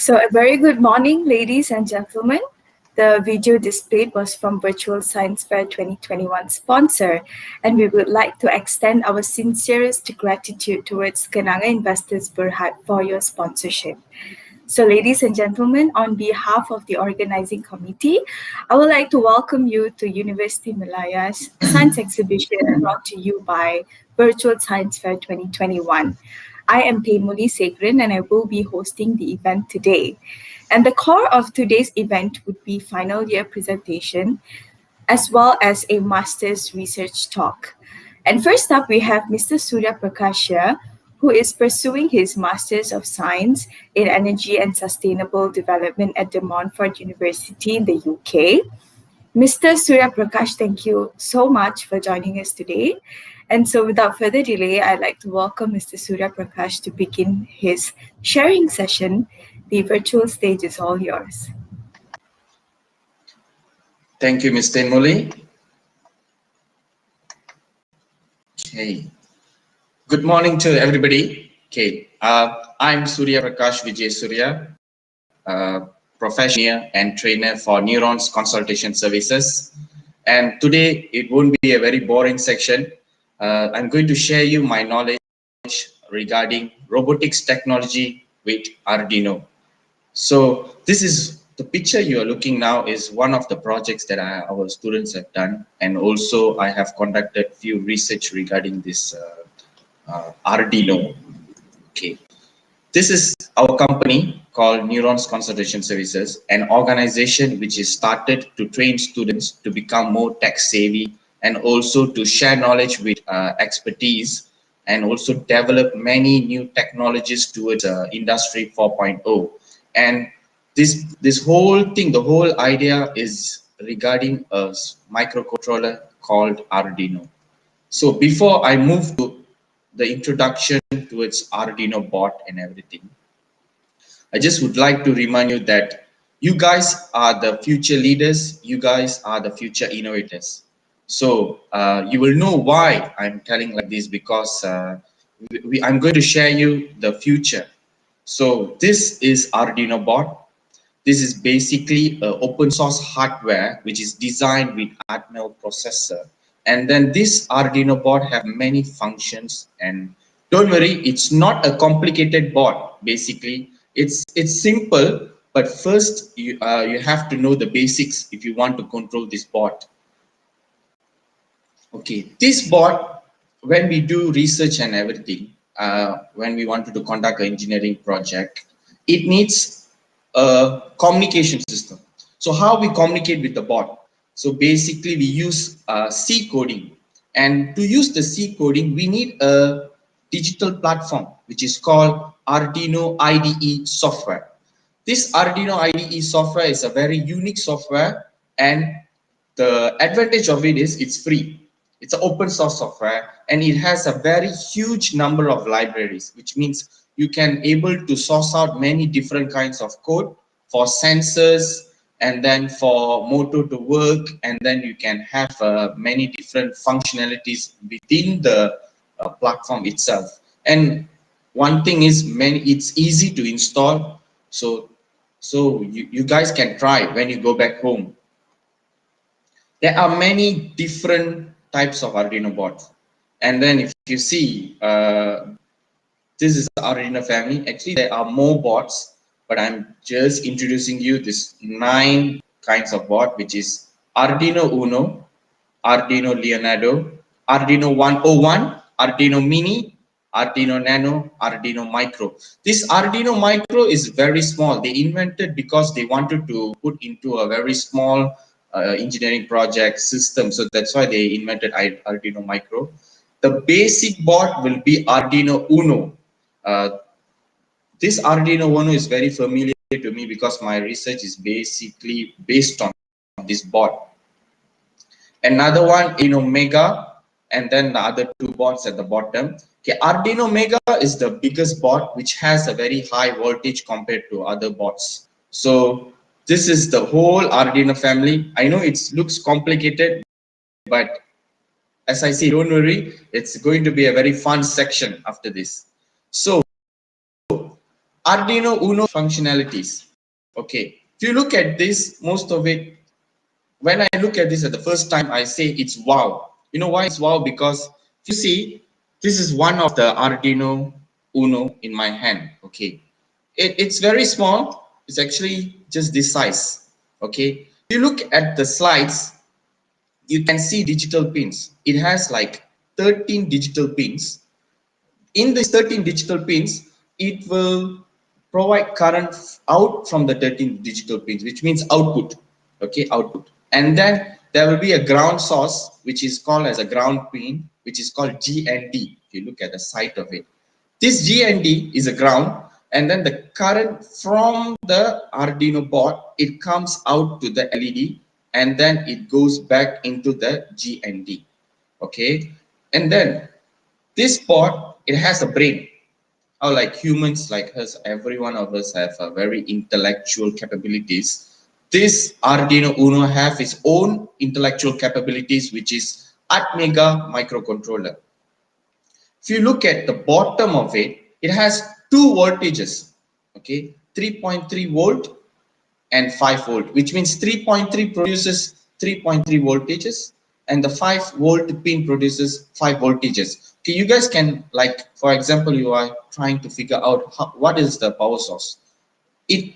So a very good morning, ladies and gentlemen. The video displayed was from Virtual Science Fair 2021 sponsor, and we would like to extend our sincerest gratitude towards Kenanga Investors Berhad for your sponsorship. So ladies and gentlemen, on behalf of the organizing committee, I would like to welcome you to University Malaya's Science Exhibition brought to you by Virtual Science Fair 2021. I am Temuli Segrin and I will be hosting the event today. And the core of today's event would be final year presentation, as well as a master's research talk. And first up, we have Mr. Surya Prakasha, who is pursuing his Master's of Science in Energy and Sustainable Development at De Montfort University in the UK. Mr. Surya Prakash, thank you so much for joining us today. And so without further delay, I'd like to welcome Mr. Surya Prakash to begin his sharing session. The virtual stage is all yours. Thank you, Ms. Tenmuli. Okay. Good morning to everybody. Okay. I'm Surya Prakash Vijay Surya, professional and trainer for Neurons Consultation Services. And today it won't be a very boring section. I'm going to share you my knowledge regarding robotics technology with Arduino. So this is the picture you are looking now is one of the projects that our students have done, and also I have conducted few research regarding this Arduino. Okay, this is our company called Neurons Consultation Services, an organization which is started to train students to become more tech savvy and also to share knowledge with expertise, and also develop many new technologies towards Industry 4.0. And this whole thing, the whole idea is regarding a microcontroller called Arduino. So before I move to the introduction towards Arduino board and everything, I just would like to remind you that you guys are the future leaders, you guys are the future innovators. So you will know why I'm telling like this, because I'm going to share you the future. So this is Arduino board. This is basically an open source hardware which is designed with Arduino processor. And then this Arduino board have many functions, and don't worry, it's not a complicated board. Basically, it's simple, but first you have to know the basics if you want to control this board. Okay, this board, when we do research and everything, when we wanted to conduct an engineering project, it needs a communication system. So how we communicate with the board? So basically we use C coding, and to use the C coding we need a digital platform which is called Arduino IDE software. This Arduino IDE software is a very unique software, and the advantage of it is it's free. It's an open source software, and it has a very huge number of libraries, which means you can able to source out many different kinds of code for sensors, and then for motor to work, and then you can have many different functionalities within the platform itself. And one thing is, it's easy to install, so you guys can try when you go back home. There are many different types of Arduino boards, and then if you see, this is the Arduino family. Actually, there are more boards, but I'm just introducing you this 9 kinds of board, which is Arduino Uno, Arduino Leonardo, Arduino 101, Arduino Mini, Arduino Nano, Arduino Micro. This Arduino Micro is very small. They invented because they wanted to put into a very small engineering project system, so that's why they invented Arduino Micro. The basic board will be Arduino Uno. This Arduino Uno is very familiar to me because my research is basically based on this board. Another one, Arduino Mega, and then the other 2 boards at the bottom. Okay, Arduino Mega is the biggest board, which has a very high voltage compared to other boards. So this is the whole Arduino family. I know it looks complicated, but as I say, don't worry, it's going to be a very fun section after this. So Arduino Uno functionalities. Okay, if you look at this, most of it, when I look at this at the first time, I say it's wow. You know why it's wow? Because if you see, this is one of the Arduino Uno in my hand. Okay, it's very small. It's actually just this size. Okay, if you look at the slides, you can see digital pins. It has like 13 digital pins. In these 13 digital pins, it will provide current out from the 13 digital pins, which means output. Okay, output. And then there will be a ground source, which is called as a ground pin, which is called GND. If you look at the side of it, this GND is a ground, and then the current from the Arduino board, it comes out to the LED, and then it goes back into the GND. Okay, and then this board, it has a brain. How like humans like us, every one of us have a very intellectual capabilities. This Arduino Uno have its own intellectual capabilities, which is Atmega microcontroller. If you look at the bottom of it, it has two voltages, okay, 3.3 volt and 5 volt, which means 3.3 produces 3.3 voltages and the 5 volt pin produces 5 voltages. Okay, you guys can, like, for example, you are trying to figure out what is the power source. It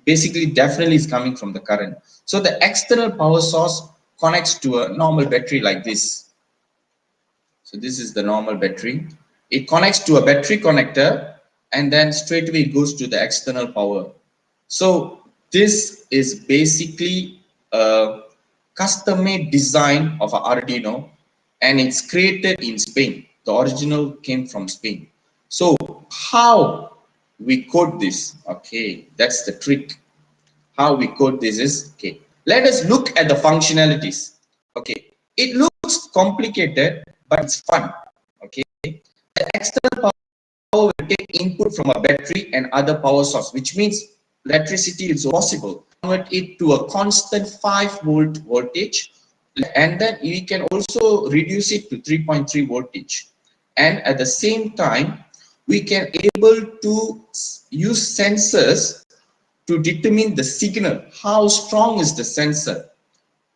basically definitely is coming from the current. So the external power source connects to a normal battery like this. So this is the normal battery. It connects to a battery connector and then straight away it goes to the external power. So this is basically a custom-made design of an Arduino, and it's created in Spain. The original came from Spain. So how we code this? Okay, that's the trick. How we code this is, okay, let us look at the functionalities. Okay, it looks complicated, but it's fun. Okay, the external power will take input from a battery and other power source, which means electricity is possible. Convert it to a constant 5 volt voltage, and then we can also reduce it to 3.3 voltage. And at the same time, we can able to use sensors to determine the signal. How strong is the sensor?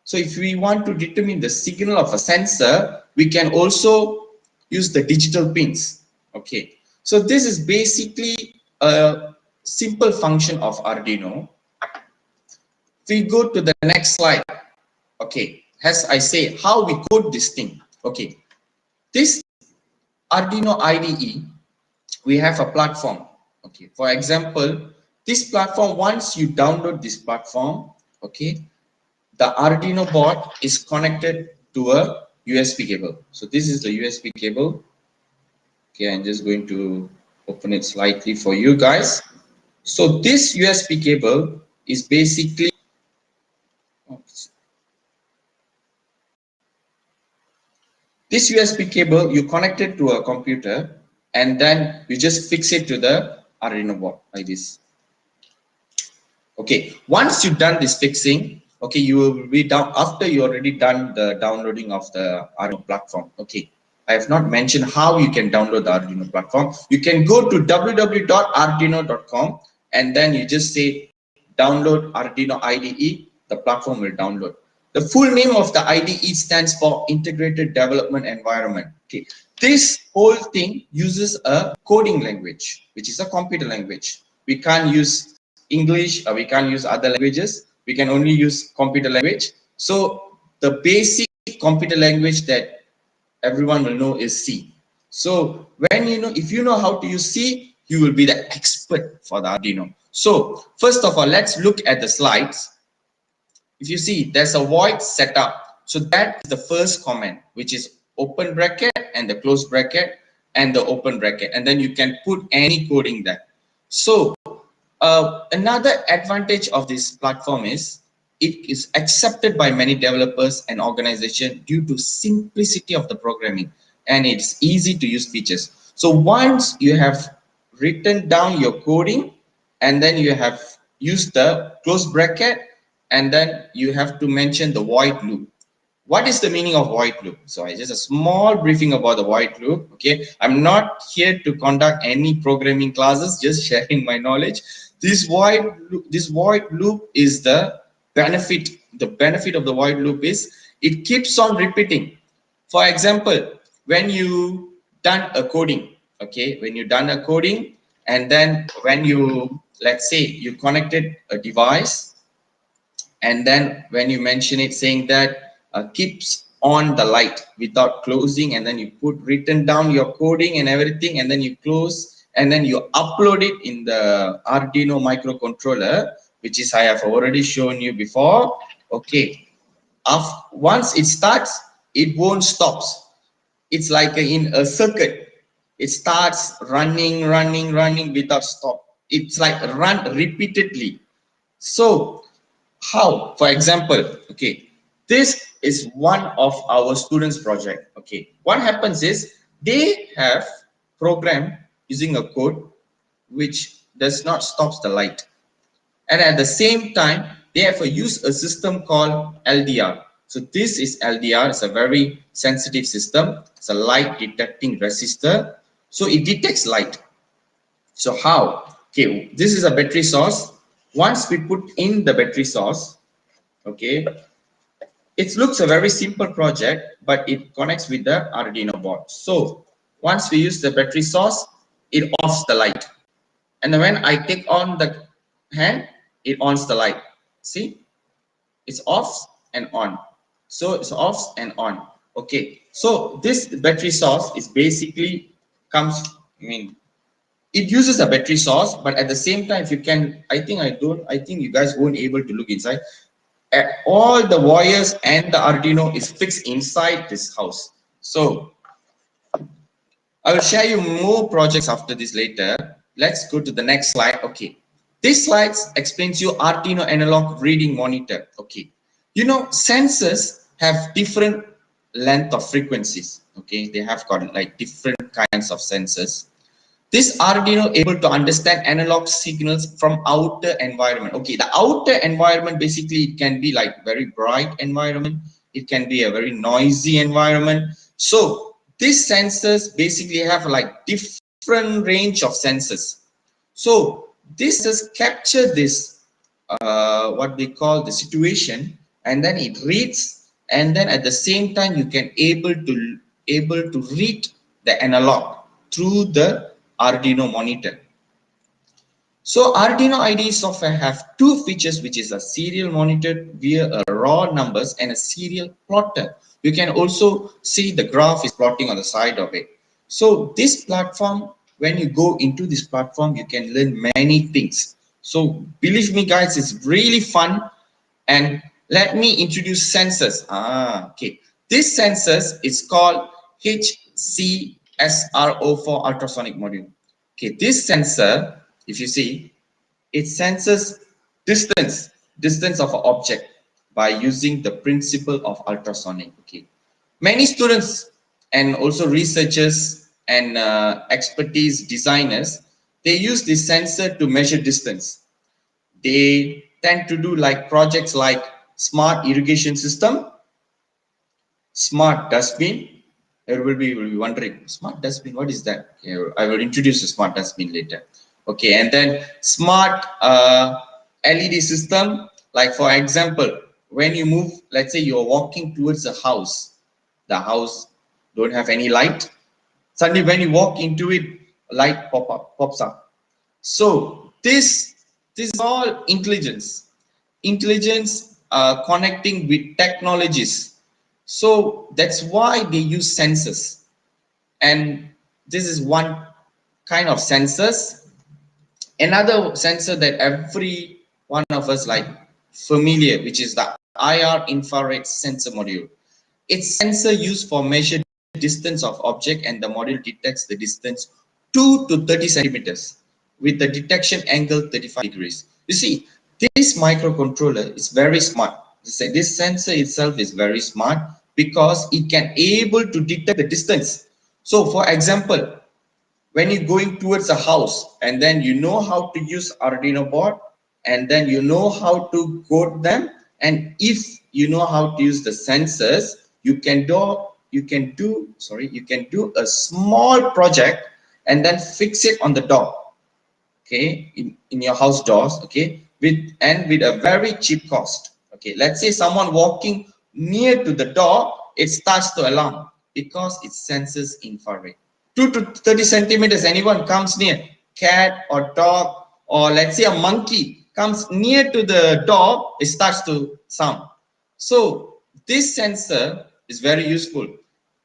So if we want to determine the signal of a sensor, we can also use the digital pins. Okay, so this is basically a simple function of Arduino. If we go to the next slide, okay, as I say, how we code this thing. Okay, this Arduino IDE, we have a platform. Okay, for example, this platform, once you download this platform, okay, the Arduino board is connected to a USB cable. So this is the USB cable. Okay, I'm just going to open it slightly for you guys. So this USB cable is basically, this USB cable, you connect it to a computer and then you just fix it to the Arduino board like this. Okay, once you've done this fixing, okay, you will be down after you already done the downloading of the Arduino platform. Okay, I have not mentioned how you can download the Arduino platform. You can go to www.arduino.com and then you just say download Arduino IDE, the platform will download. The full name of the IDE stands for Integrated Development Environment. Okay, this whole thing uses a coding language, which is a computer language. We can't use English, or we can't use other languages. We can only use computer language. So the basic computer language that everyone will know is C. So when you know, if you know how to use C, you will be the expert for the Arduino. So first of all, let's look at the slides. If you see, there's a void setup. So that is the first command, which is open bracket and the close bracket and the open bracket. And then you can put any coding there. So another advantage of this platform is it is accepted by many developers and organizations due to simplicity of the programming, and it's easy to use features. So once you have written down your coding and then you have used the close bracket and then you have to mention the void loop. What is the meaning of void loop? So just a small briefing about the void loop. Okay, I'm not here to conduct any programming classes, just sharing my knowledge. This void loop is the benefit. The benefit of the void loop is it keeps on repeating. For example, when you done a coding, okay, when you done a coding, and then when you, let's say you connected a device, and then when you mention it saying that keeps on the light without closing, and then you put written down your coding and everything, and then you close, and then you upload it in the Arduino microcontroller, which is I have already shown you before. Okay, once it starts, it won't stop. It's like in a circuit. It starts running without stop. It's like run repeatedly. So how, for example, okay, this is one of our students project. Okay, what happens is they have programmed using a code which does not stop the light, and at the same time they have used a system called LDR. So this is LDR. It's a very sensitive system. It's a light detecting resistor, so it detects light. So how? Okay, this is a battery source. Once we put in the battery source, okay, it looks a very simple project, but it connects with the Arduino board. So once we use the battery source, it offs the light, and then when I take on the hand, it ons the light. See, it's off and on. So it's off and on. Okay, so this battery source is basically comes, I mean, it uses a battery source, but at the same time, if you can, I think you guys won't able to look inside. All the wires and the Arduino is fixed inside this house. So I will share you more projects after this later. Let's go to the next slide. Okay, this slide explains you Arduino analog reading monitor. Okay, you know, sensors have different length of frequencies. Okay, they have got like different kinds of sensors. This Arduino able to understand analog signals from outer environment. Okay, the outer environment basically it can be like very bright environment. It can be a very noisy environment. So these sensors basically have like different range of sensors. So this just capture this what they call the situation, and then it reads, and then at the same time you can able to read the analog through the Arduino monitor. So Arduino IDE software have two features, which is a serial monitor via a raw numbers and a serial plotter. You can also see the graph is plotting on the side of it. So this platform, when you go into this platform, you can learn many things. So believe me guys, it's really fun. And let me introduce sensors. Okay, this sensors is called HCSRO4 ultrasonic module. Okay, this sensor, if you see, it senses distance of an object by using the principle of ultrasonic. Okay, many students and also researchers and expertise designers, they use this sensor to measure distance. They tend to do like projects like smart irrigation system, smart dustbin. You will be wondering, smart dustbin, what is that? I will introduce the smart dustbin later. Okay, and then smart LED system, like for example, when you move, let's say you're walking towards a house, the house don't have any light. Suddenly when you walk into it, light pops up. So this is all intelligence connecting with technologies. So that's why they use sensors, and this is one kind of sensors. Another sensor that every one of us like familiar, which is the IR infrared sensor module. It's sensor used for measure distance of object, and the module detects the distance 2 to 30 centimeters with the detection angle 35 degrees. You see, this microcontroller is very smart. This sensor itself is very smart because it can able to detect the distance. So for example, when you're going towards a house and then you know how to use Arduino board, and then you know how to code them, And if you know how to use the sensors, you can do a small project and then fix it on the door, okay, in your house doors, okay, with a very cheap cost. Okay, let's say someone walking near to the door, it starts to alarm because it senses infrared. 2 to 30 centimeters, anyone comes near, cat or dog, or let's say a monkey comes near to the door, it starts to sound. So this sensor is very useful.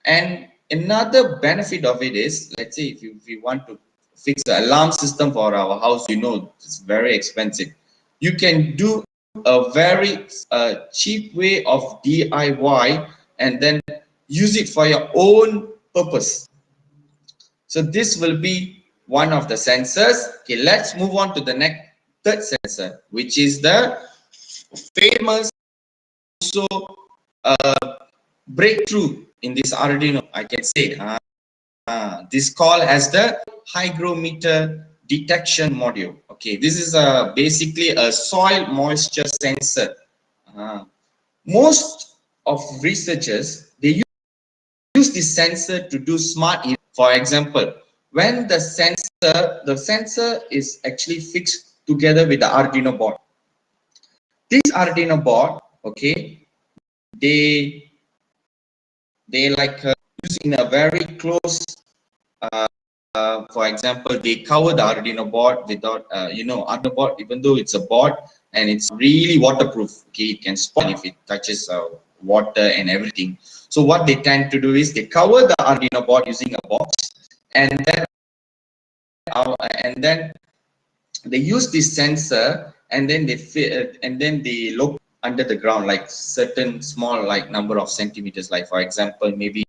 And another benefit of it is, let's say if you want to fix the alarm system for our house, you know it's very expensive. You can do a very cheap way of DIY and then use it for your own purpose. So this will be one of the sensors. Okay, let's move on to the third sensor, which is the famous also breakthrough in this Arduino, I can say. This called as the hygrometer detection module. Okay, this is basically a soil moisture sensor. Most of researchers, they use this sensor to do smart. For example, when the sensor is actually fixed together with the Arduino board. This Arduino board, okay, they like use in a very close. For example, they cover the Arduino board without, Arduino board, even though it's a board and it's really waterproof, okay, it can spoil if it touches water and everything. So what they tend to do is they cover the Arduino board using a box, and then they use this sensor, and then they look under the ground, like certain small, like number of centimeters, like for example, maybe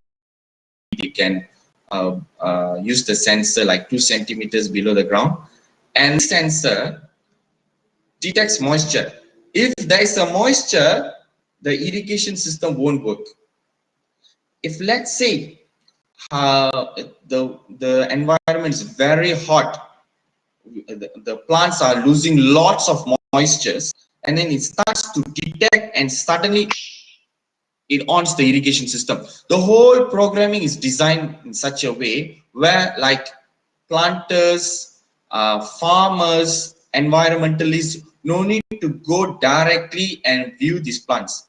they can use the sensor like 2 centimeters below the ground, and the sensor detects moisture. If there is a moisture, the irrigation system won't work. If let's say the environment is very hot, the plants are losing lots of moistures, and then it starts to detect, and suddenly it ons the irrigation system. The whole programming is designed in such a way where, like, planters, farmers, environmentalists, no need to go directly and view these plants.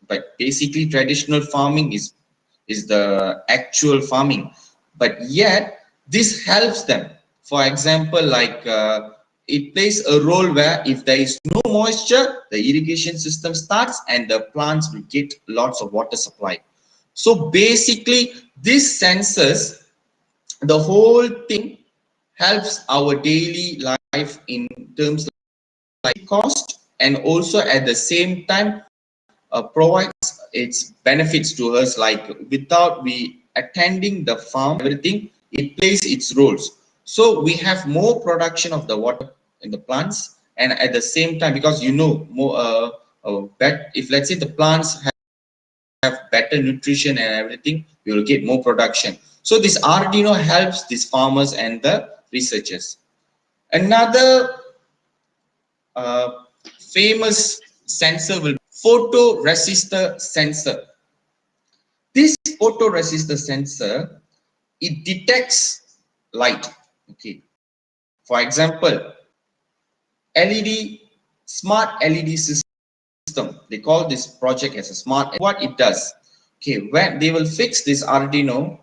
But basically, traditional farming is the actual farming. But yet, this helps them. For example, like it plays a role where if there is no moisture, the irrigation system starts and the plants will get lots of water supply. So basically, these sensors, the whole thing helps our daily life in terms of like cost, and also at the same time provides its benefits to us, like without we attending the farm, everything, it plays its roles. So we have more production of the water in the plants, and at the same time, because more if let's say the plants have better nutrition and everything, we will get more production. So this Arduino helps these farmers and the researchers. Another famous sensor will be photoresistor sensor. This photoresistor sensor, it detects light. Okay, for example, smart LED system. They call this project as a smart. What it does, okay, when they will fix this Arduino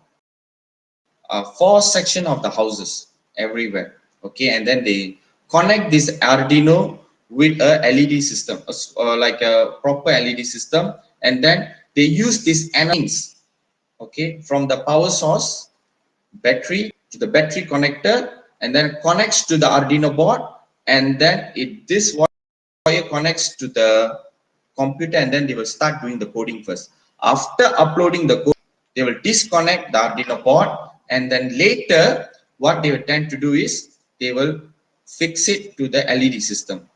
4 section of the houses everywhere, okay, and then they connect this Arduino with a LED system, like a proper LED system, and then they use this anodes, okay, from the power source battery to the battery connector, and then connects to the Arduino board, and then this wire connects to the computer, and then they will start doing the coding first. After uploading the code, they will disconnect the Arduino board, and then later what they will tend to do is they will fix it to the LED system.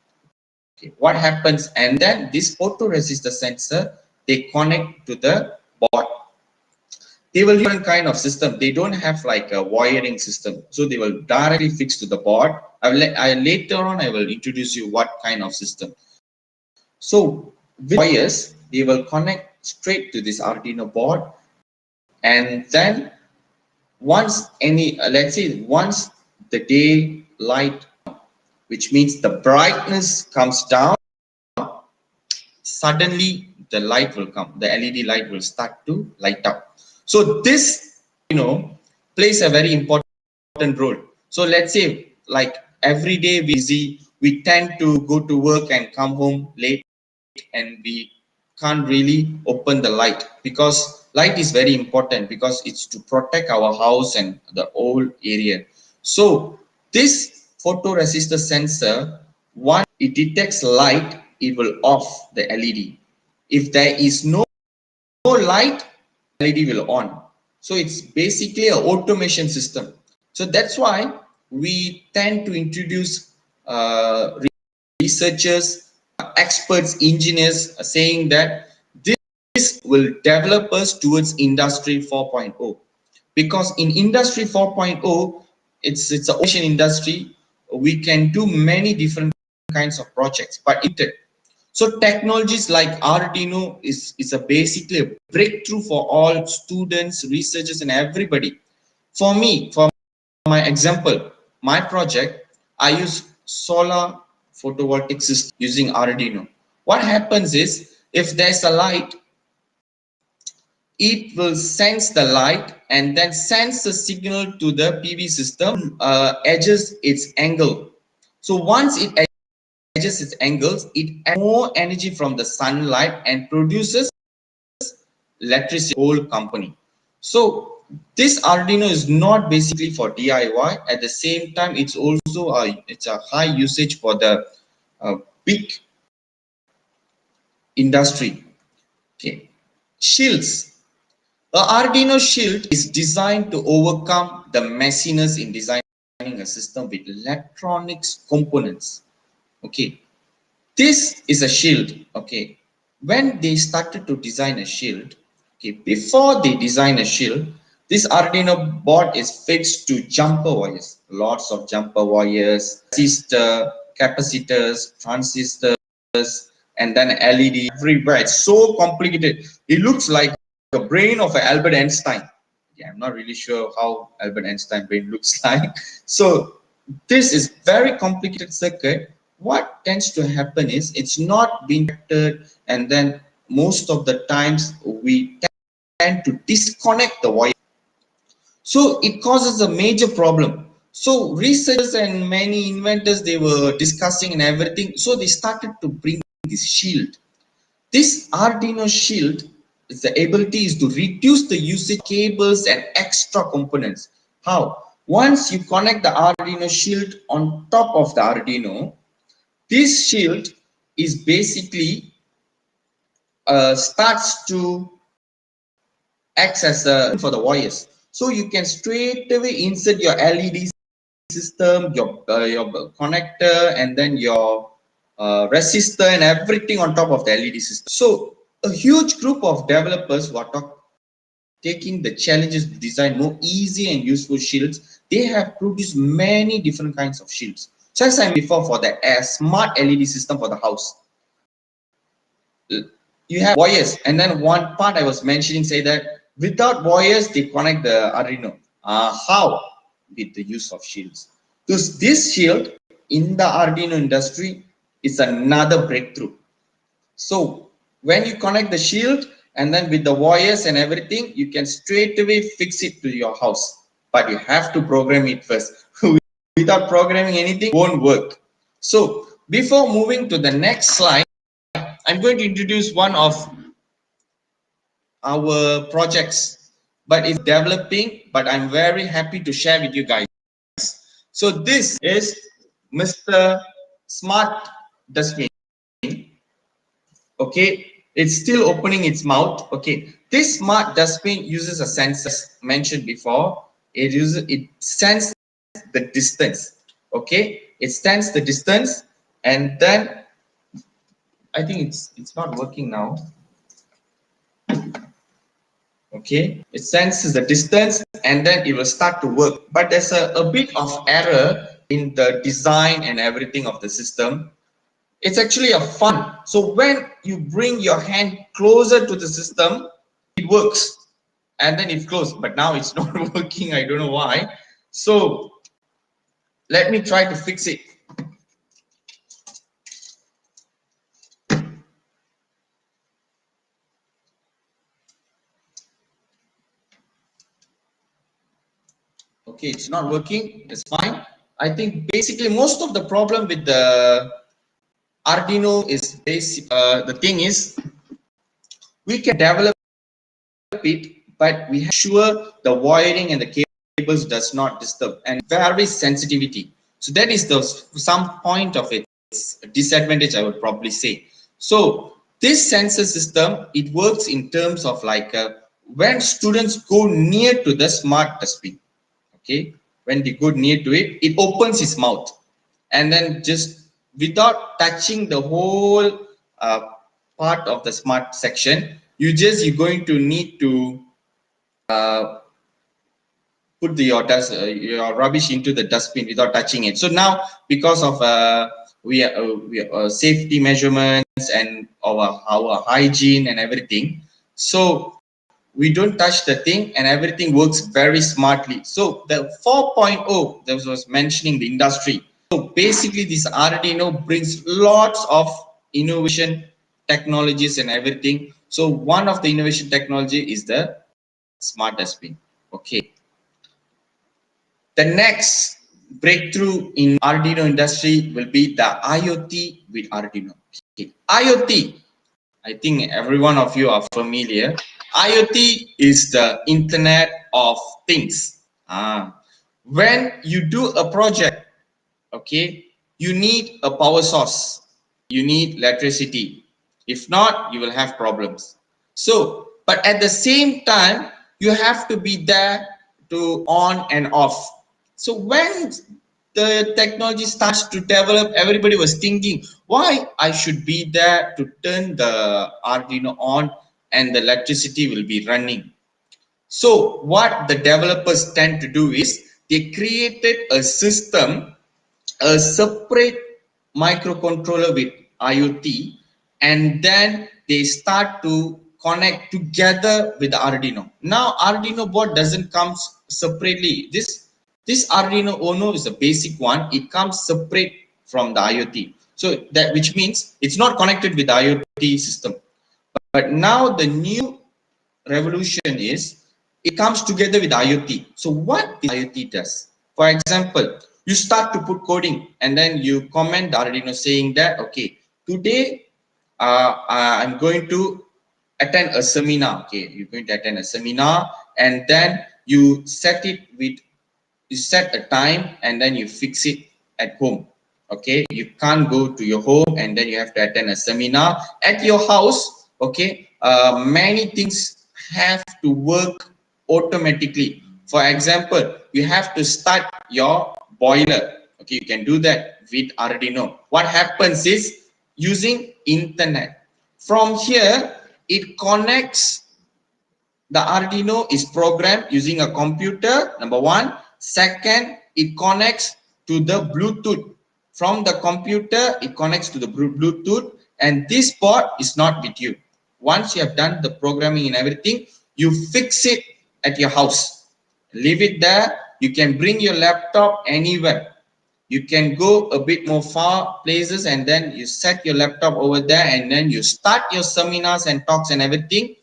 Okay, what happens, and then this photoresistor sensor, they connect to the board. They will use different kind of system. They don't have like a wiring system, so they will directly fix to the board. Later on I will introduce you what kind of system. So with wires, they will connect straight to this Arduino board, and then once let's say once the daylight, which means the brightness comes down, suddenly the light will come, the LED light will start to light up. So this, plays a very important role. So let's say like every day we tend to go to work and come home late, and we can't really open the light, because light is very important because it's to protect our house and the whole area. So this photoresistor sensor, once it detects light, it will off the LED. If there is no light, LED will on. So it's basically an automation system. So that's why we tend to introduce researchers, experts, engineers saying that this will develop us towards Industry 4.0. Because in Industry 4.0, it's an ocean industry. We can do many different kinds of projects, but so technologies like Arduino is basically a breakthrough for all students, researchers, and everybody. For me, for my example, my project, I use solar photovoltaic system using Arduino. What happens is, if there's a light, it will sense the light and then sends a signal to the PV system, adjusts its angle. So once it adjusts its angles, it adds more energy from the sunlight and produces electricity whole company. So this Arduino is not basically for DIY. At the same time, it's also it's a high usage for the big industry. Okay, shields. The Arduino Shield is designed to overcome the messiness in designing a system with electronics components. Okay, this is a shield. Okay, when they started to design a shield, okay, before they design a shield, this Arduino board is fixed to jumper wires, lots of jumper wires, resistor, capacitors, transistors, and then LED everywhere. It's so complicated. It looks like the brain of Albert Einstein. Yeah, I'm not really sure how Albert Einstein brain looks like. So this is very complicated circuit. What tends to happen is it's not being connected, and then most of the times we tend to disconnect the wire. So it causes a major problem. So researchers and many inventors, they were discussing and everything. So they started to bring this shield. This Arduino Shield, the ability is to reduce the usage of cables and extra components. How? Once you connect the Arduino Shield on top of the Arduino, this shield is basically starts to act as a for the wires. So you can straight away insert your LED system, your connector, and then your resistor and everything on top of the LED system. So a huge group of developers who are taking the challenges to design more easy and useful shields, they have produced many different kinds of shields. So as I mentioned before, for the smart LED system for the house, you have wires, and then one part I was mentioning say that without wires they connect the Arduino. How? With the use of shields. Because this shield in the Arduino industry is another breakthrough. So when you connect the shield and then with the wires and everything, you can straight away fix it to your house. But you have to program it first. Without programming anything, it won't work. So before moving to the next slide, I'm going to introduce one of our projects, but it's developing, but I'm very happy to share with you guys. So this is Mr. Smart Dustbin. Okay, it's still opening its mouth. Okay, this smart dustbin uses a sensor mentioned before. It senses the distance. Okay, it senses the distance, and then I think it's not working now. Okay, it senses the distance and then it will start to work, but there's a bit of error in the design and everything of the system. It's actually a fun. So when you bring your hand closer to the system, it works. And then it's closed, but now it's not working. I don't know why. So let me try to fix it. Okay, it's not working. It's fine. I think basically most of the problem with the Arduino is basic. The thing is, we can develop it, but we have sure the wiring and the cables does not disturb, and very sensitivity. So that is the some point of its disadvantage, I would probably say. So this sensor system, it works in terms of like when students go near to the smart dustbin. Okay, when they go near to it, it opens its mouth, and then just without touching the whole part of the smart section, you're going to need to put your rubbish into the dustbin without touching it. So now, because of safety measurements and our hygiene and everything, so we don't touch the thing and everything works very smartly. So the 4.0 that was mentioning the industry. So basically this Arduino brings lots of innovation technologies and everything. So one of the innovation technology is the smart dustbin. Okay. The next breakthrough in Arduino industry will be the IoT with Arduino. Okay. IoT, I think every one of you are familiar. IoT is the Internet of Things. When you do a project, okay, you need a power source. You need electricity. If not, you will have problems. So, but at the same time, you have to be there to on and off. So when the technology starts to develop, everybody was thinking, why I should be there to turn the Arduino on and the electricity will be running. So what the developers tend to do is they created a system, a separate microcontroller with IoT, and then they start to connect together with the Arduino. Now Arduino board doesn't come separately. This Arduino Uno is a basic one. It comes separate from the IoT. So that, which means it's not connected with the IoT system. But now the new revolution is it comes together with IoT. So what the IoT does? For example, you start to put coding and then you comment the Arduino saying that, okay, today I'm going to attend a seminar. Okay, you're going to attend a seminar, and then you set a time and then you fix it at home. Okay, you can't go to your home and then you have to attend a seminar at your house. Okay, many things have to work automatically. For example, you have to start your boiler. Okay, you can do that with Arduino. What happens is using internet. From here, it connects. The Arduino is programmed using a computer, number one. Second, it connects to the Bluetooth. From the computer, it connects to the Bluetooth, and this board is not with you. Once you have done the programming and everything, you fix it at your house. Leave it there. You can bring your laptop anywhere. You can go a bit more far places and then you set your laptop over there and then you start your seminars and talks and everything.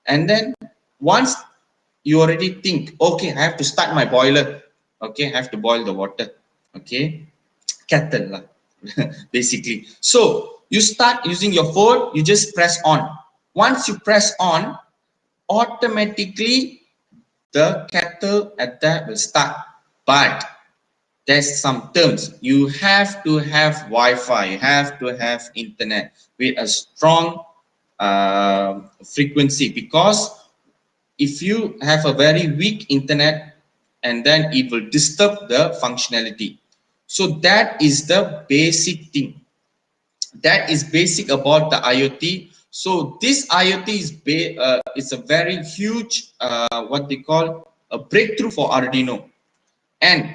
And then once you already think, okay, I have to start my boiler. Okay, I have to boil the water. Okay, kettle lah, basically. So you start using your phone, you just press on. Once you press on, automatically the kettle at that will start. But there's some terms. You have to have Wi-Fi, you have to have internet with a strong frequency, because if you have a very weak internet, and then it will disturb the functionality. So that is the basic thing. That is basic about the IoT. So this IoT is a very huge what they call a breakthrough for Arduino. And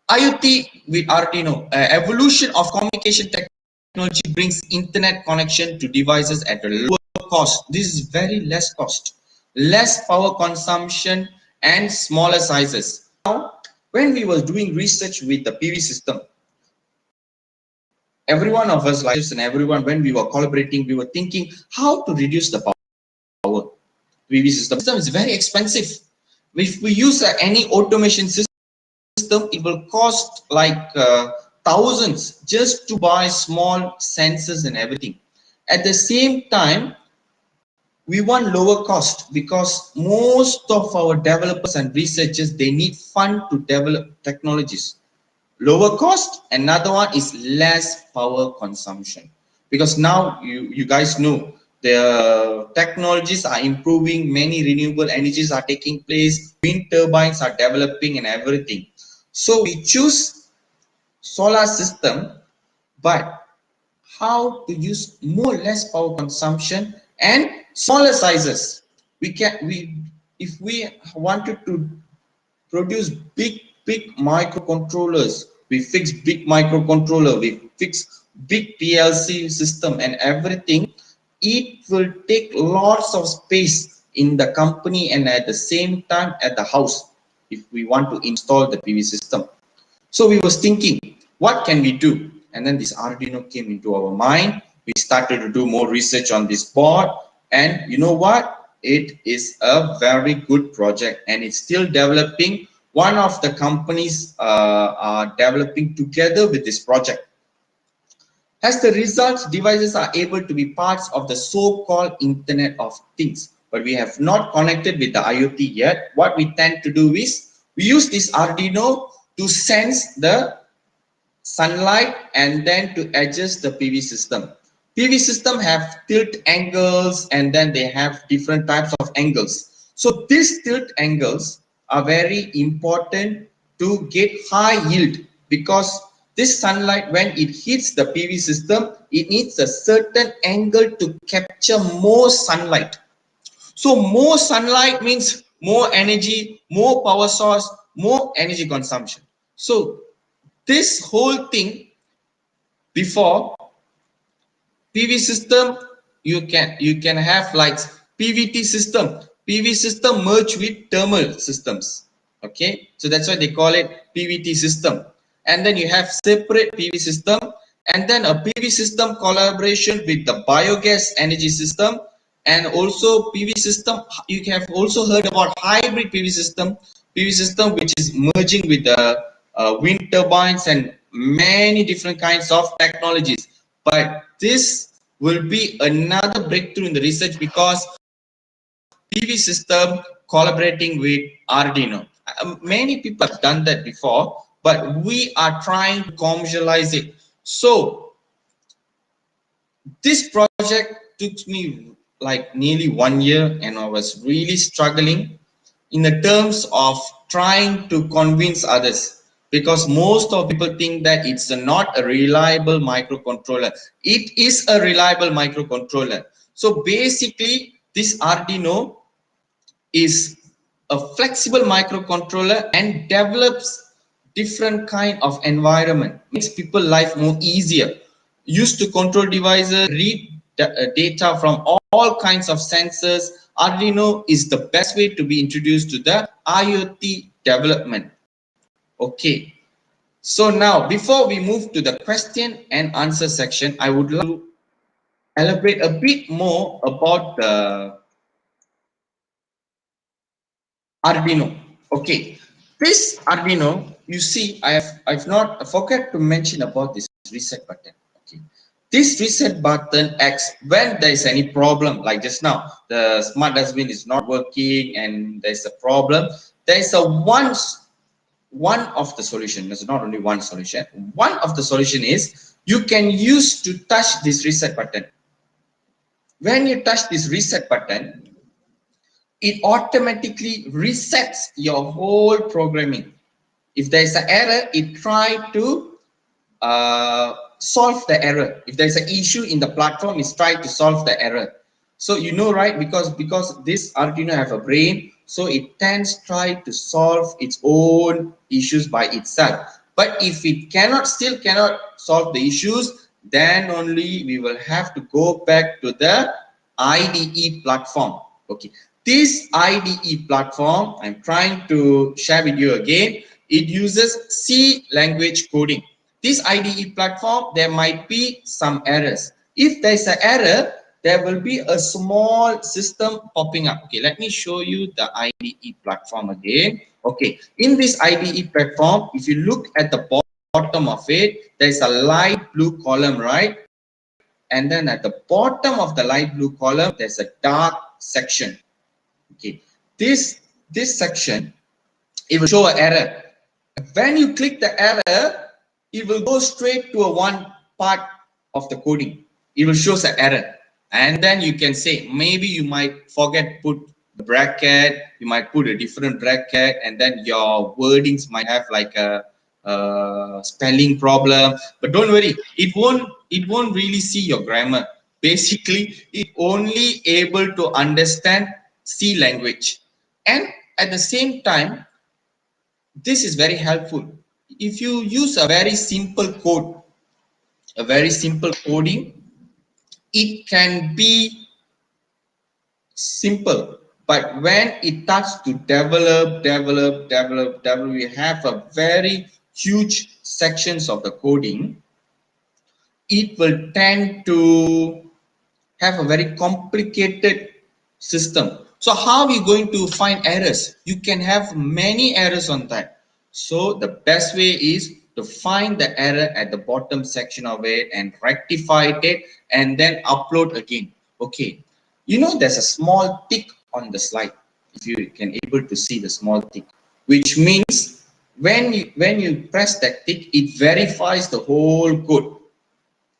IoT with Arduino, evolution of communication technology technology brings internet connection to devices at a lower cost. This is very less cost, less power consumption, and smaller sizes. Now, when we were doing research with the PV system, every one of us, like and everyone, when we were collaborating, we were thinking how to reduce the power. PV system is very expensive. If we use any automation system, it will cost like thousands just to buy small sensors and everything. At the same time, we want lower cost because most of our developers and researchers, they need fund to develop technologies. Lower cost, another one is less power consumption, because now you guys know the technologies are improving, many renewable energies are taking place, wind turbines are developing and everything. So we choose solar system, but how to use more less power consumption and smaller sizes. If we wanted to produce big microcontrollers, we fix big microcontroller, we fix big PLC system and everything. It will take lots of space in the company and at the same time at the house if we want to install the PV system. So we was thinking, what can we do? And then this Arduino came into our mind. We started to do more research on this board, and you know what? It is a very good project and it's still developing. One of the companies are developing together with this project. As the result, devices are able to be parts of the so-called Internet of Things, but we have not connected with the IoT yet. What we tend to do is we use this Arduino to sense the sunlight and then to adjust the PV system. PV system have tilt angles and then they have different types of angles. So these tilt angles are very important to get high yield, because this sunlight, when it hits the PV system, it needs a certain angle to capture more sunlight. So more sunlight means more energy, more power source, more energy consumption. So this whole thing, before PV system, you can have like PVT system. PV system merge with thermal systems. Okay, so that's why they call it PVT system. And then you have separate PV system, and then a PV system collaboration with the biogas energy system, and also PV system. You have also heard about hybrid PV system which is merging with the wind turbines and many different kinds of technologies. But this will be another breakthrough in the research, because PV system collaborating with Arduino. Many people have done that before, but we are trying to commercialize it. So this project took me like nearly 1 year, and I was really struggling in the terms of trying to convince others, because most of people think that it's not a reliable microcontroller. It is a reliable microcontroller. So basically this Arduino is a flexible microcontroller and develops different kind of environment, makes people life more easier, used to control devices, read data from all kinds of sensors. Arduino is the best way to be introduced to the IoT development. Okay, so now before we move to the question and answer section, I would like to elaborate a bit more about the Arduino. Okay, this Arduino, you see, I've not forgot to mention about this reset button. Okay, this reset button acts when there is any problem, like just now the smart dustbin is not working and there's a problem. There is a one of the solution. There's not only one solution. One of the solution is you can use to touch this reset button. When you touch this reset button, it automatically resets your whole programming. If there is an error, it tries to solve the error. If there is an issue in the platform, it's trying to solve the error. So you know, right? Because this Arduino have a brain, so it tends try to solve its own issues by itself. But if it still cannot solve the issues, then only we will have to go back to the IDE platform. Okay, this IDE platform, I'm trying to share with you again. It uses C language coding. This IDE platform, there might be some errors. If there's an error, there will be a small system popping up. Okay, let me show you the IDE platform again. Okay, in this IDE platform, if you look at the bottom of it, there's a light blue column, right? And then at the bottom of the light blue column, there's a dark section. Okay, this section, it will show an error. When you click the error, it will go straight to a one part of the coding. It will show an error, and then you can say maybe you might forget put the bracket, you might put a different bracket, and then your wordings might have like a spelling problem. But don't worry, it won't really see your grammar. Basically, it only able to understand C language, and at the same time, this is very helpful. If you use a very simple code, a very simple coding, it can be simple. But when it starts to develop, we have a very huge sections of the coding, it will tend to have a very complicated system. So how are we going to find errors? You can have many errors on that. So the best way is to find the error at the bottom section of it and rectify it and then upload again. Okay, you know there's a small tick on the slide. If you can able to see the small tick, which means when you press that tick, it verifies the whole code.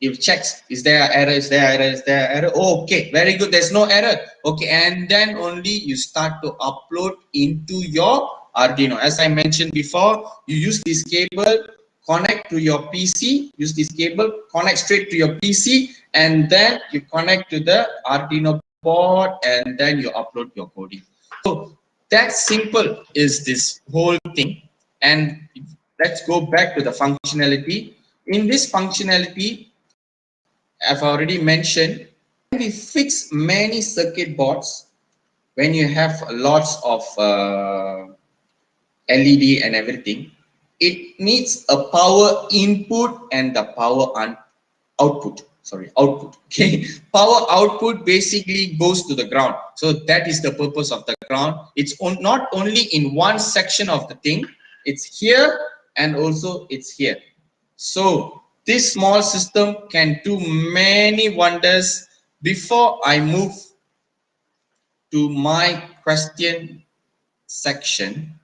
It checks, is there an error, is there error, is there error? Oh, okay, very good, there's no error. Okay, and then only you start to upload into your Arduino. As I mentioned before, you use this cable, connect to your PC, use this cable, connect straight to your PC, and then you connect to the Arduino board, and then you upload your coding. So that simple is this whole thing. And let's go back to the functionality. In this functionality, I've already mentioned, when we fix many circuit boards, when you have lots of LED and everything, it needs a power input and the power output. Sorry, output. Okay, power output basically goes to the ground. So that is the purpose of the ground. It's not only in one section of the thing, it's here and also it's here. So this small system can do many wonders. Before I move to my question section,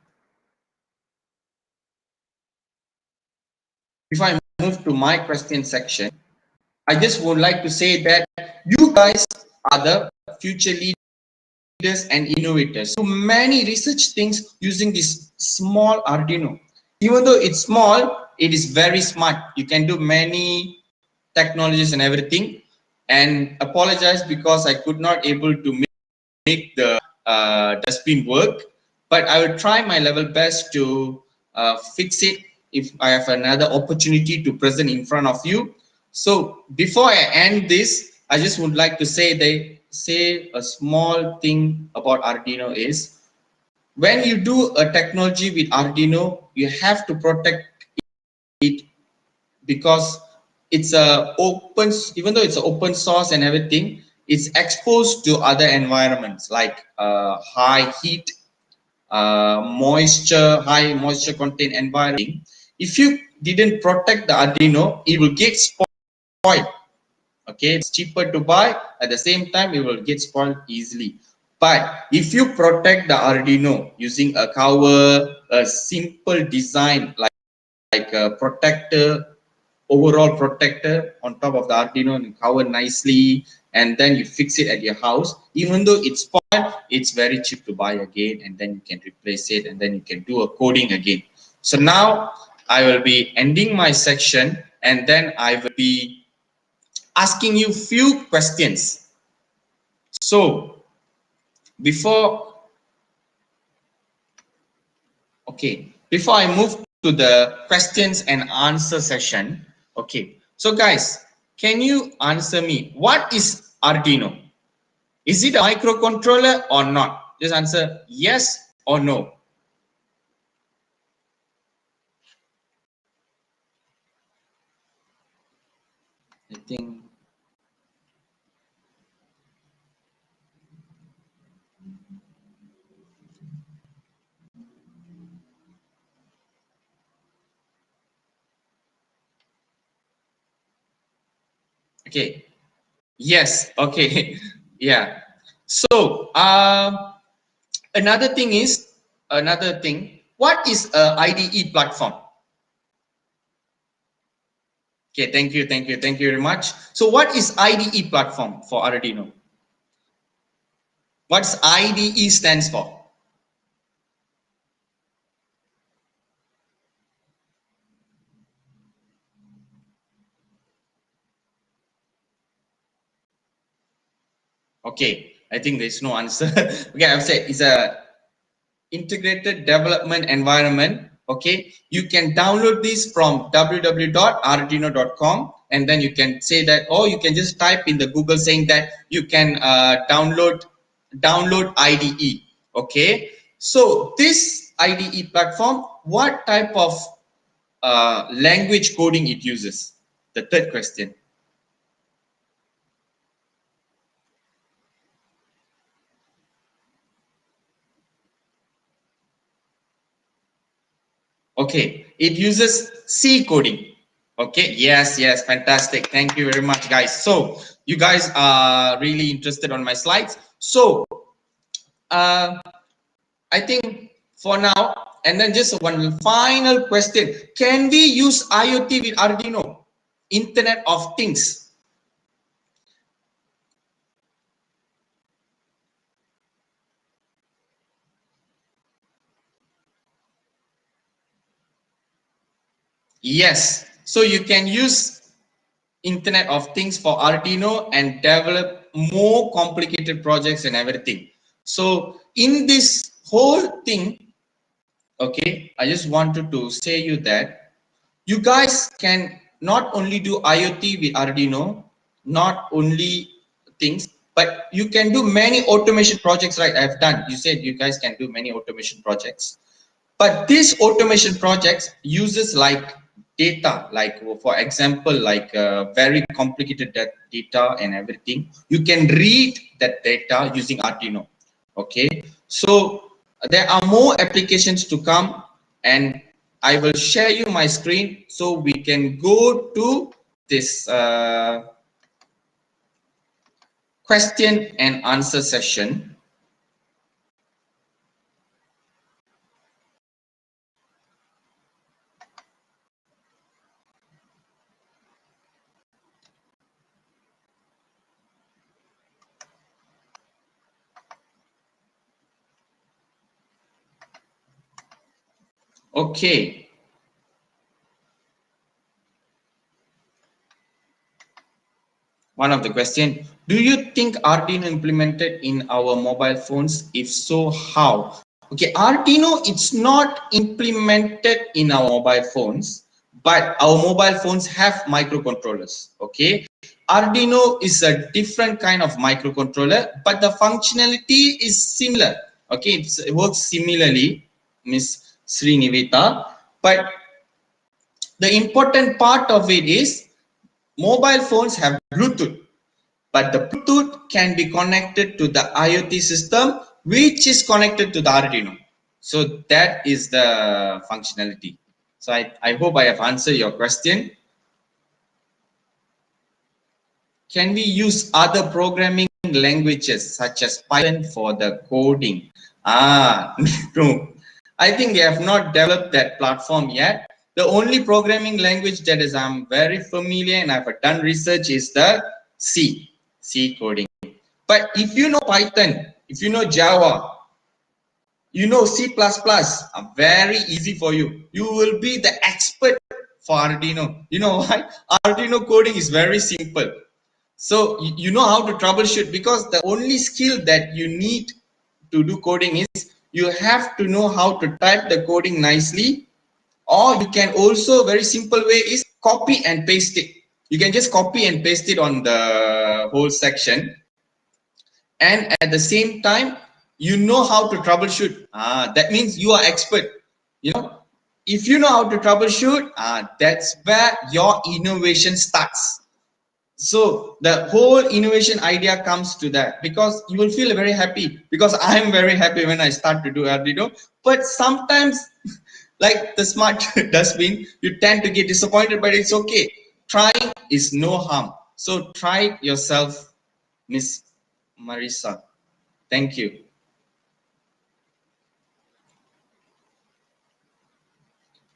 I just would like to say that you guys are the future leaders and innovators. So many research things using this small Arduino. Even though it's small, it is very smart. You can do many technologies and everything. And apologize because I could not able to make the dustbin work, but I will try my level best to fix it if I have another opportunity to present in front of you. So before I end this, I just would like to say a small thing about Arduino is, when you do a technology with Arduino, you have to protect it, because it's a open, even though it's an open source and everything, it's exposed to other environments like high heat, high moisture content environment. If you didn't protect the Arduino, it will get spoiled. Okay, it's cheaper to buy, at the same time it will get spoiled easily. But if you protect the Arduino using a cover, a simple design like a protector, overall protector on top of the Arduino, and cover nicely, and then you fix it at your house, even though it's spoiled, it's very cheap to buy again, and then you can replace it, and then you can do a coding again. So now I will be ending my section, and then I will be asking you few questions. So before I move to the questions and answer session, okay, so guys, can you answer me? What is Arduino? Is it a microcontroller or not? Just answer yes or no. I think. Okay. Yes. Okay. Yeah. So another thing. What is a IDE platform? Okay. Thank you. Thank you very much. So what is IDE platform for Arduino? What's IDE stands for? Okay. I think there's no answer. Okay. I've said it's a integrated development environment. Okay, you can download this from www.arduino.com, and then you can say that, or you can just type in the Google saying that you can download IDE. Okay, so this IDE platform, what type of language coding it uses? The third question. Okay, it uses C coding. Okay, yes, fantastic. Thank you very much, guys. So you guys are really interested on my slides. So I think for now, and then just one final question. Can we use IoT with Arduino? Internet of Things. Yes, so you can use Internet of Things for Arduino and develop more complicated projects and everything. So in this whole thing, okay, I just wanted to say you that you guys can not only do IoT with Arduino, not only things, but you can do many automation projects, right? I've done. You said you guys can do many automation projects. But these automation projects uses like data, like for example, like very complicated data and everything. You can read that data using Arduino. Okay, so there are more applications to come, and I will share you my screen so we can go to this question and answer session. Okay. One of the question, do you think Arduino implemented in our mobile phones? If so, how? Okay, Arduino, it's not implemented in our mobile phones, but our mobile phones have microcontrollers. Okay, Arduino is a different kind of microcontroller, but the functionality is similar. Okay, it works similarly, Miss Sriniveta, but the important part of it is mobile phones have Bluetooth, but the Bluetooth can be connected to the IoT system, which is connected to the Arduino. So that is the functionality. So I hope I have answered your question. Can we use other programming languages such as Python for the coding? No. I think they have not developed that platform yet. The only programming language that is I'm very familiar and I've done research is the C coding. But if you know Python, if you know Java, you know C++, very easy for you. You will be the expert for Arduino. You know why? Arduino coding is very simple. So you know how to troubleshoot, because the only skill that you need to do coding is you have to know how to type the coding nicely, or you can also, very simple way is copy and paste it. You can just copy and paste it on the whole section. And at the same time, you know how to troubleshoot. That means you are expert. You know, if you know how to troubleshoot, that's where your innovation starts. So the whole innovation idea comes to that, because you will feel very happy, because I am very happy when I start to do Arduino. But sometimes, like the smart dustbin, you tend to get disappointed, but it's okay. Trying is no harm. So try it yourself, Miss Marisa. Thank you.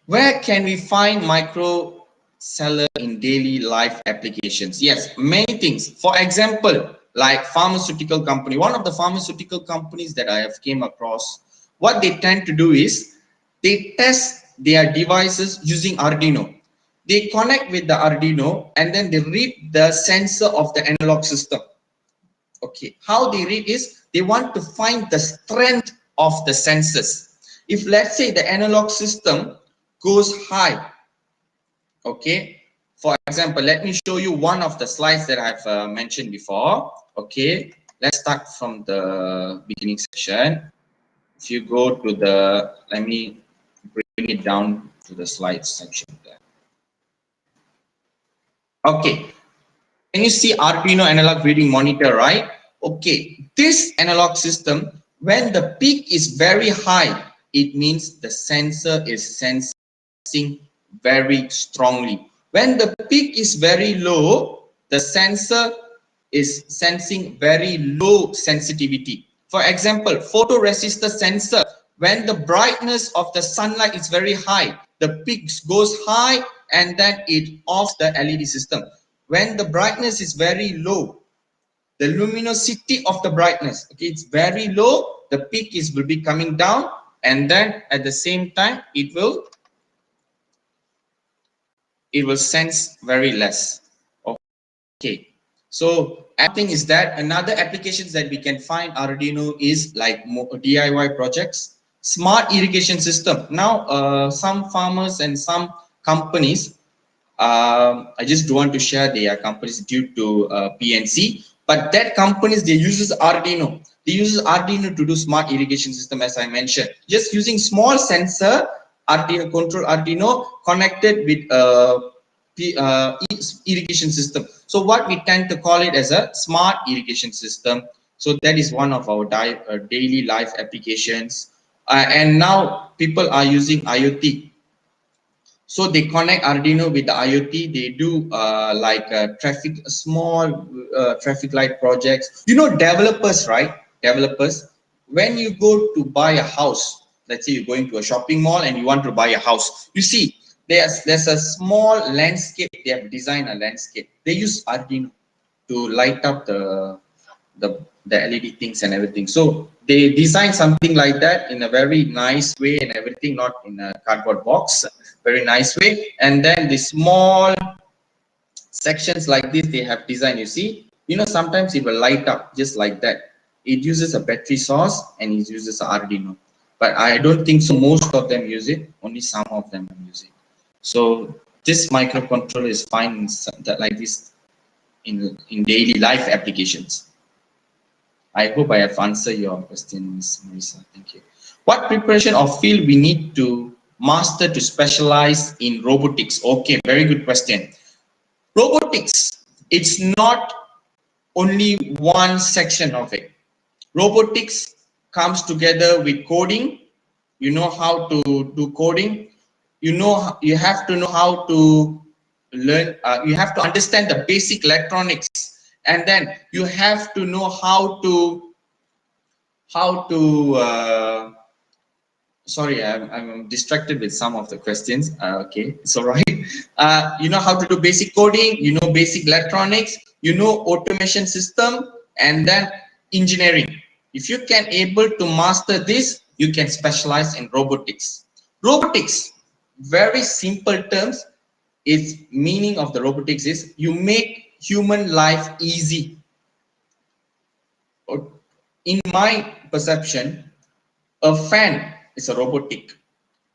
Where can we find microcellular in daily life applications? Yes, many things. For example, like pharmaceutical company, one of the pharmaceutical companies that I have came across, what they tend to do is they test their devices using Arduino. They connect with the Arduino and then they read the sensor of the analog system. Okay, how they read is they want to find the strength of the sensors. If let's say the analog system goes high, okay, for example, let me show you one of the slides that I've mentioned before. Okay, let's start from the beginning section. If you go to the, let me bring it down to the slides section there. Okay, can you see Arduino analog reading monitor, right? Okay, this analog system, when the peak is very high, it means the sensor is sensing very strongly. When the peak is very low, the sensor is sensing very low sensitivity. For example, photoresistor sensor, when the brightness of the sunlight is very high, the peak goes high and then it offs the LED system. When the brightness is very low, the luminosity of the brightness, okay, it's very low, the peak will be coming down, and then at the same time it will sense very less. Okay, so I think is that another applications that we can find Arduino is like DIY projects, smart irrigation system. Now some farmers and some companies, I just don't want to share their companies due to PNC, but that companies, they uses Arduino. They use Arduino to do smart irrigation system, as I mentioned. Just using small sensor, Arduino control Arduino connected with irrigation system. So what we tend to call it as a smart irrigation system. So that is one of our daily life applications. And now people are using IoT. So they connect Arduino with the IoT. They do small traffic light projects. You know, developers, right? Developers, when you go to buy a house, let's say you're going to a shopping mall and you want to buy a house, you see there's a small landscape. They have designed a landscape. They use Arduino to light up the LED things and everything. So they design something like that in a very nice way and everything, not in a cardboard box, very nice way. And then the small sections like this they have designed, you see, you know, sometimes it will light up just like that. It uses a battery source and it uses Arduino, but I don't think so most of them use it, only some of them use it. So this microcontroller is fine like this in daily life applications. I hope I have answered your question, Ms. Marisa. Thank you. What preparation of field we need to master to specialize in robotics? Okay, very good question. Robotics, it's not only one section of it. Robotics comes together with coding. You know how to do coding. You have to know how to learn. You have to understand the basic electronics, and then you have to know how to sorry, I'm distracted with some of the questions. Okay, it's all right. You know how to do basic coding, you know basic electronics, you know automation system, and then engineering. If you can able to master this, you can specialize in robotics. Robotics, very simple terms, its meaning of the robotics is you make human life easy. In my perception, a fan is a robotic,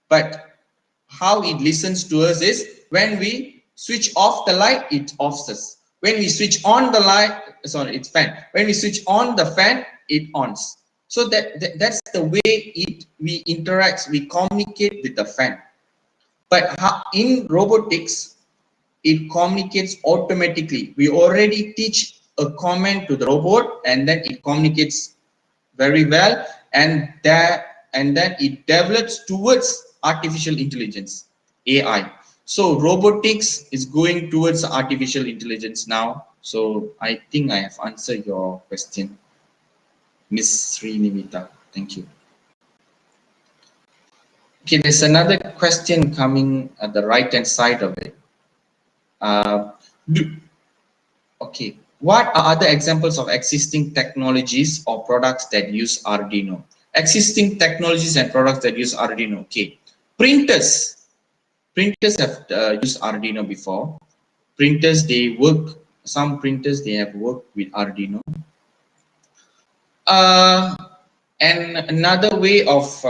but how it listens to us is when we switch off the light, it offs. When we switch on the light, sorry, it's fan. When we switch on the fan, it ons. So that's the way we interact, we communicate with the fan. But in robotics, it communicates automatically. We already teach a command to the robot, and then it communicates very well, and then it develops towards artificial intelligence, AI. So robotics is going towards artificial intelligence now. So I think I have answered your question, Miss Srinivita. Thank you. Okay, there's another question coming at the right hand side of it. Okay, what are other examples of existing technologies or products that use Arduino? Existing technologies and products that use Arduino. Okay, printers have used Arduino before. Printers, they work, some printers, they have worked with Arduino. And another way of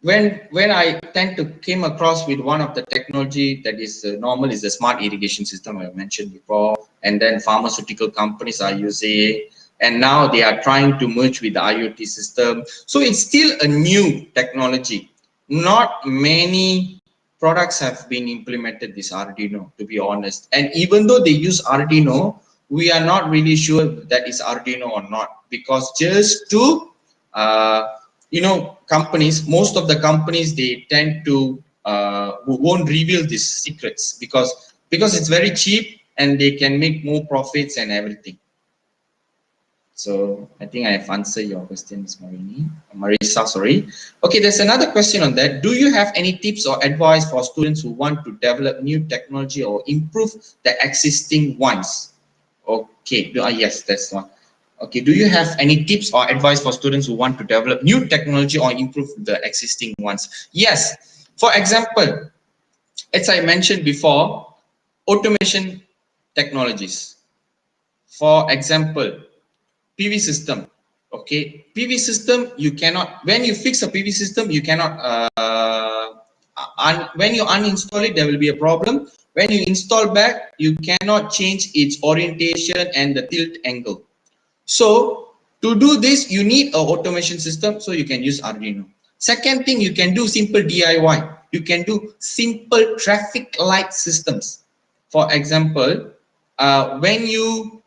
when I tend to came across with one of the technology that is normal is the smart irrigation system I mentioned before, and then pharmaceutical companies are using, and now they are trying to merge with the IoT system. So it's still a new technology. Not many products have been implemented this Arduino, to be honest. And even though they use Arduino, we are not really sure that is Arduino or not, because just to you know, companies, most of the companies, they tend to won't reveal these secrets because it's very cheap and they can make more profits and everything. So I think I have answered your question, Ms. Marisa, sorry. Okay, there's another question on that. Do you have any tips or advice for students who want to develop new technology or improve the existing ones? Okay, yes, that's one. Okay, do you have any tips or advice for students who want to develop new technology or improve the existing ones? Yes, for example, as I mentioned before, automation technologies. For example, PV system. Okay, PV system, you cannot, when you fix a PV system, you cannot, when you uninstall it, there will be a problem. When you install back, you cannot change its orientation and the tilt angle. So to do this, you need an automation system, so you can use Arduino. Second thing, you can do simple DIY. You can do simple traffic light systems. For example, when you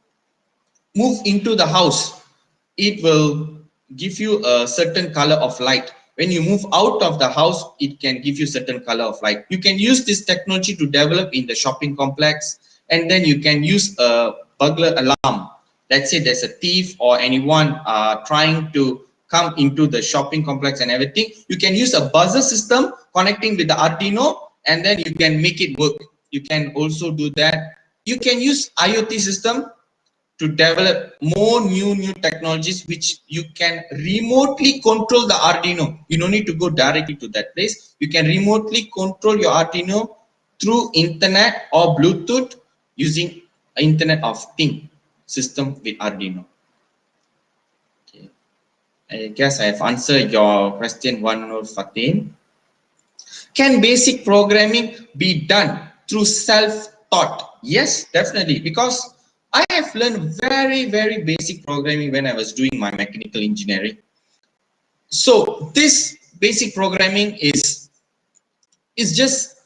move into the house, it will give you a certain color of light. When you move out of the house, it can give you certain color of light. You can use this technology to develop in the shopping complex, and then you can use a burglar alarm. Let's say there's a thief or anyone trying to come into the shopping complex and everything. You can use a buzzer system connecting with the Arduino, and then you can make it work. You can also do that. You can use IoT system to develop more new technologies which you can remotely control the Arduino. You don't need to go directly to that place. You can remotely control your Arduino through internet or Bluetooth using Internet of Things system with Arduino. Okay, I guess I have answered your question, Wanur Fatin. Can basic programming be done through self-taught? Yes, definitely, because I have learned very basic programming when I was doing my mechanical engineering. So this basic programming is just,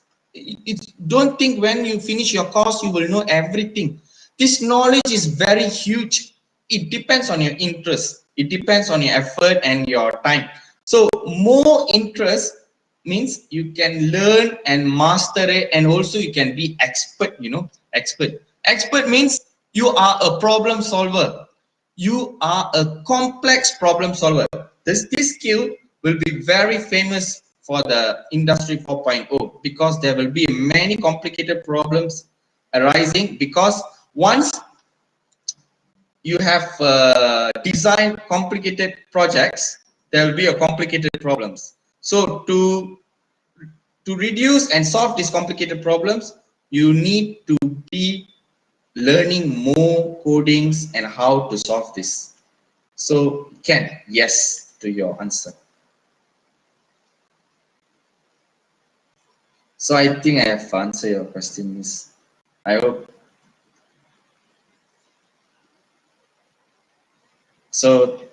don't think when you finish your course you will know everything. This knowledge is very huge. It depends on your interest. It depends on your effort and your time. So more interest means you can learn and master it, and also you can be expert, you know, expert. Expert means you are a problem solver. You are a complex problem solver. This skill will be very famous for the industry 4.0 because there will be many complicated problems arising, because once you have designed complicated projects, there will be a complicated problems. So to reduce and solve these complicated problems, you need to be learning more codings and how to solve this. So Ken, yes to your answer. So I think I have answered your question, Miss. I hope. So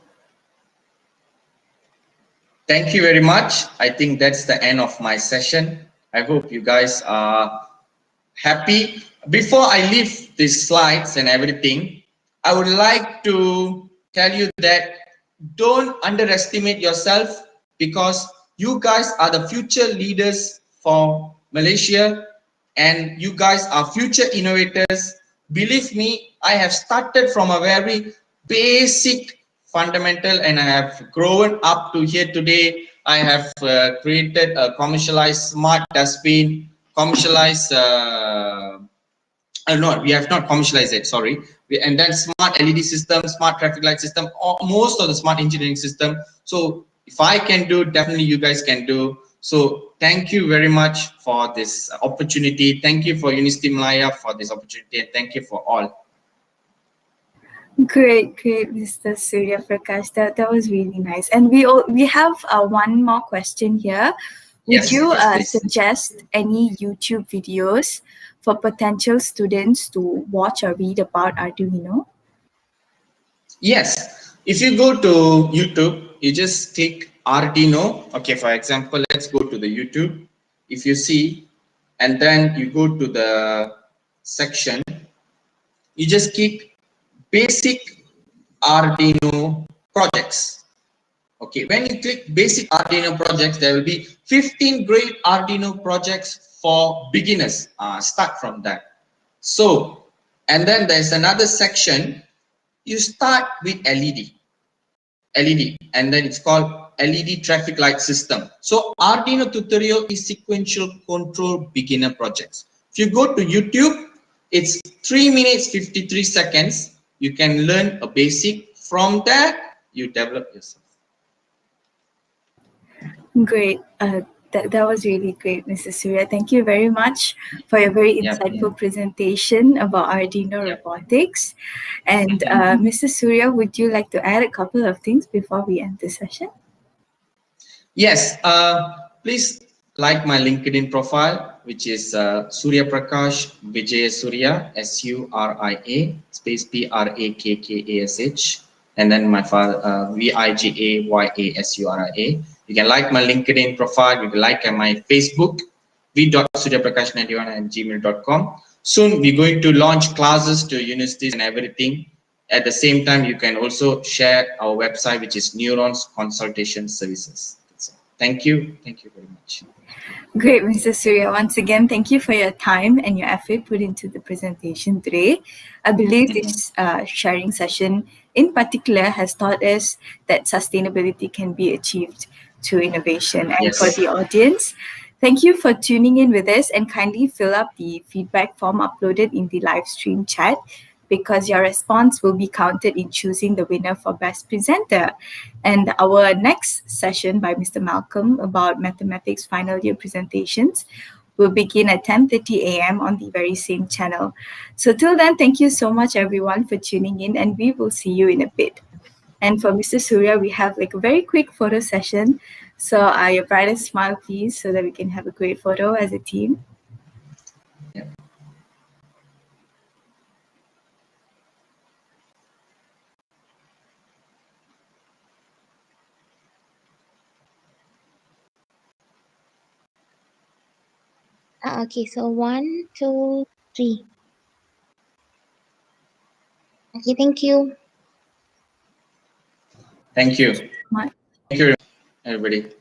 thank you very much. I think that's the end of my session. I hope you guys are happy. Before I leave these slides and everything, I would like to tell you that don't underestimate yourself, because you guys are the future leaders for Malaysia and you guys are future innovators. Believe me, I have started from a very basic fundamental and I have grown up to here today. I have created a commercialized smart dustbin, commercialized no, we have not commercialized it, sorry. And then smart LED system, smart traffic light system, most of the smart engineering system. So if I can do, definitely you guys can do. So thank you very much for this opportunity. Thank you for University Malaya for this opportunity, and thank you for all. Great, Mr. Surya Prakash. That was really nice. And we have one more question here. Would Yes, you yes, suggest any YouTube videos for potential students to watch or read about Arduino? Yes, if you go to YouTube, you just click Arduino. Okay, for example, let's go to the YouTube. If you see, and then you go to the section, you just click basic Arduino projects. Okay, when you click basic Arduino projects, there will be 15 great Arduino projects for beginners. Start from that. So, and then there's another section. You start with LED, and then it's called LED traffic light system. So Arduino tutorial is sequential control beginner projects. If you go to YouTube, it's 3 minutes 53 seconds. You can learn a basic. From that, you develop yourself. Great. That was really great, Mr. Surya. Thank you very much for your very insightful presentation about Arduino Robotics. And Mr. Surya, would you like to add a couple of things before we end the session? Yes. Please like my LinkedIn profile, which is Surya Prakash Vijay Surya, SURIA space PRAKKASH, and then my father VIGAYASURIA. You can like my LinkedIn profile. You can like my Facebook, v.suryaprakash91@gmail.com. Soon we're going to launch classes to universities and everything. At the same time, you can also share our website, which is Neurons Consultation Services. Thank you. Thank you very much. Great, Mr. Surya. Once again, thank you for your time and your effort put into the presentation today. I believe this sharing session in particular has taught us that sustainability can be achieved through innovation. And for the audience, thank you for tuning in with us, and kindly fill up the feedback form uploaded in the live stream chat, because your response will be counted in choosing the winner for Best Presenter. And our next session by Mr. Malcolm about mathematics final year presentations will begin at 10:30 a.m. on the very same channel. So till then, thank you so much everyone for tuning in, and we will see you in a bit. And for Mr. Surya, we have like a very quick photo session. So your brightest smile, please, so that we can have a great photo as a team. Okay, so 1, 2, 3. Okay, thank you. Thank you. Thank you, everybody.